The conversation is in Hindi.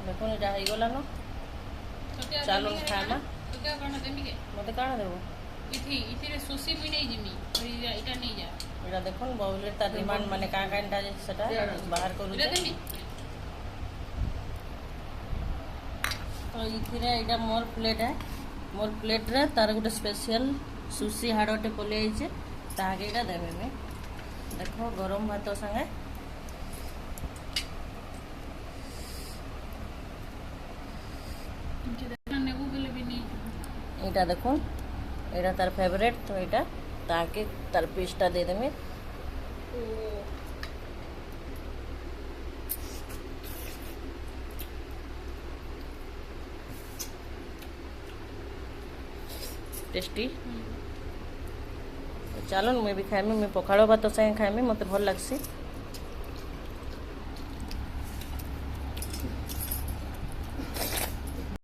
देखो एटा हो गला न चालू खाना मते काना देबो इथे सोसी भी नहीं जिमी इटा नहीं जा एटा देखो बाउल तार डिमांड माने का कांटा जे सेटा बाहर करू देमी तो इथिरे एटा मोर प्लेट रे तार गोटे स्पेशल सुशी हाड़टे पले आइछे ताके एटा देबे में देखो गरम भात संगे एटा देखो एटा तार फेवरेट तो एटा ताके तार पीसटा दे देमे टेस्टी चलो मुझे भी खाएमी मुझे पखाड़ भात संगे खाएमी मत भल लगसी।